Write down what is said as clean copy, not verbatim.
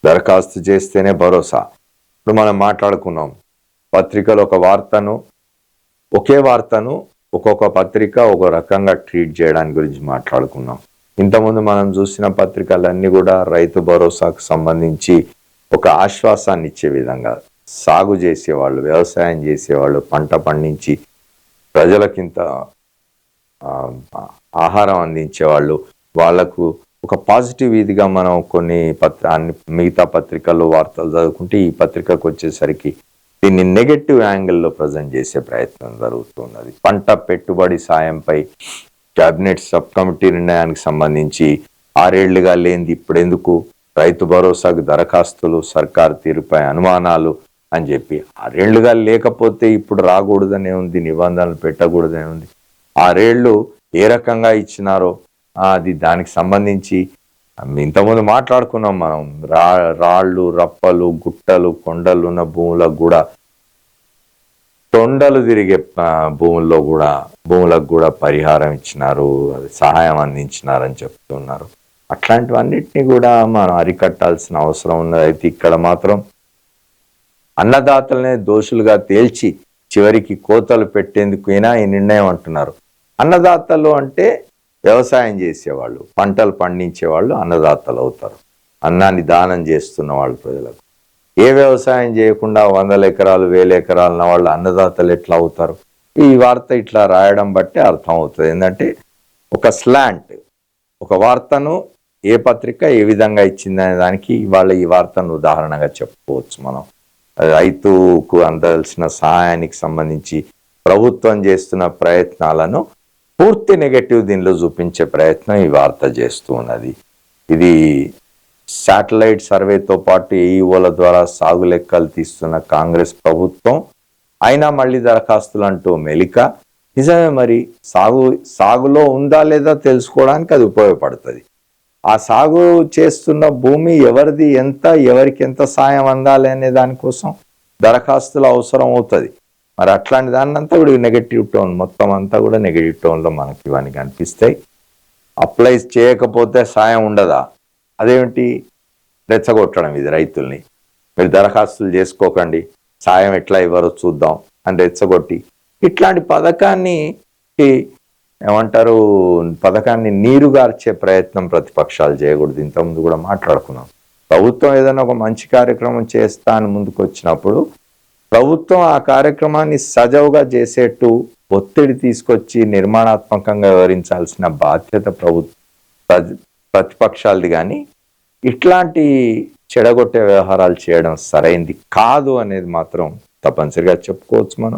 దరఖాస్తు చేస్తేనే భరోసా. ఇప్పుడు మనం మాట్లాడుకున్నాం, పత్రికలు ఒకే వార్తను ఒక్కొక్క పత్రిక ఒక రకంగా ట్రీట్ చేయడానికి గురించి మాట్లాడుకున్నాం. ఇంతకుముందు మనం చూసిన పత్రికలన్నీ కూడా రైతు భరోసాకు సంబంధించి ఒక ఆశ్వాసాన్ని ఇచ్చే విధంగా, సాగు చేసేవాళ్ళు, వ్యవసాయం చేసేవాళ్ళు, పంట పండించి ప్రజలకింత ఆహారం అందించేవాళ్ళు, వాళ్లకు ఒక పాజిటివ్ ఇదిగా మనం కొన్ని మిగతా పత్రికల్లో వార్తలు చదువుకుంటే ఈ పత్రికకు వచ్చేసరికి దీన్ని నెగటివ్ యాంగిల్లో ప్రజెంట్ చేసే ప్రయత్నం జరుగుతున్నది. పంట పెట్టుబడి సాయంపై కేబినెట్ సబ్ కమిటీ నిర్ణయానికి సంబంధించి 6 ఏళ్లుగా లేనిది ఇప్పుడెందుకు, రైతు భరోసాకు దరఖాస్తులు, సర్కారు తీరుపై అనుమానాలు అని చెప్పి 6 ఏళ్లుగా లేకపోతే ఇప్పుడు రాకూడదనే ఉంది, నిబంధనలు పెట్టకూడదనే ఉంది. 6 ఏళ్ళు ఏ రకంగా ఇచ్చినారో అది దానికి సంబంధించి ఇంతకుముందు మాట్లాడుకున్నాం మనం. రాళ్ళు, రప్పలు, గుట్టలు, కొండలు ఉన్న భూములకు కూడా, తొండలు తిరిగే భూములకు కూడా పరిహారం ఇచ్చినారు, సహాయం అందించినారని చెప్తున్నారు. అట్లాంటివన్నిటినీ కూడా మనం అరికట్టాల్సిన అవసరం ఉన్నది. అయితే ఇక్కడ మాత్రం అన్నదాతలనే దోషులుగా తేల్చి చివరికి కోతలు పెట్టేందుకైనా ఈ నిర్ణయం అంటున్నారు. అన్నదాతలు అంటే వ్యవసాయం చేసేవాళ్ళు, పంటలు పండించేవాళ్ళు అన్నదాతలు అవుతారు. అన్నాన్ని దానం చేస్తున్న వాళ్ళు ప్రజలకు. ఏ వ్యవసాయం చేయకుండా 100 ఎకరాలు 1000 ఎకరాలు ఉన్న వాళ్ళు అన్నదాతలు ఎట్లా అవుతారు? ఈ వార్త ఇట్లా రాయడం బట్టి అర్థం అవుతుంది. ఏంటంటే ఒక స్లాంట్, ఒక వార్తను ఏ పత్రిక ఏ విధంగా ఇచ్చిందనే దానికి ఇవాళ ఈ వార్తను ఉదాహరణగా చెప్పుకోవచ్చు మనం. రైతుకు అందాల్సిన సహాయానికి సంబంధించి ప్రభుత్వం చేస్తున్న ప్రయత్నాలను పూర్తి నెగటివ్ దీనిలో చూపించే ప్రయత్నం ఈ వార్త చేస్తూ ఉన్నది. ఇది శాటిలైట్ సర్వేతో పాటు ఏఈఓల ద్వారా సాగు లెక్కలు తీస్తున్న కాంగ్రెస్ ప్రభుత్వం అయినా మళ్ళీ దరఖాస్తులు అంటూ మెలిక. నిజమే, మరి సాగులో ఉందా లేదా తెలుసుకోవడానికి అది ఉపయోగపడుతుంది. ఆ సాగు చేస్తున్న భూమి ఎవరిది, ఎవరికి ఎంత సాయం అందాలి అనే దానికోసం దరఖాస్తులు అవసరం అవుతుంది. మరి అట్లాంటి దాన్నంతా కూడా నెగటివ్ టోన్, మొత్తం అంతా కూడా నెగటివ్ టోన్లో మనకి ఇవన్నీ కనిపిస్తాయి. అప్లై చేయకపోతే సాయం ఉండదా? అదేమిటి రెచ్చగొట్టడం ఇది రైతుల్ని. మీరు దరఖాస్తులు చేసుకోకండి, సాయం ఎట్లా ఇవ్వరో చూద్దాం అని రెచ్చగొట్టి ఇట్లాంటి పథకాన్ని నీరుగార్చే ప్రయత్నం ప్రతిపక్షాలు చేయకూడదు. ఇంతకుముందు కూడా మాట్లాడుకున్నాం. ప్రభుత్వం ఏదైనా ఒక మంచి కార్యక్రమం చేస్తా అని ముందుకు వచ్చినప్పుడు ప్రభుత్వం ఆ కార్యక్రమాన్ని సజావుగా చేసేట్టు ఒత్తిడి తీసుకొచ్చి నిర్మాణాత్మకంగా వివరించాల్సిన బాధ్యత ప్రతిపక్షాలది. కానీ ఇట్లాంటి చెడగొట్టే వ్యవహారాలు చేయడం సరైంది కాదు అనేది మాత్రం తప్పనిసరిగా చెప్పుకోవచ్చు మనం.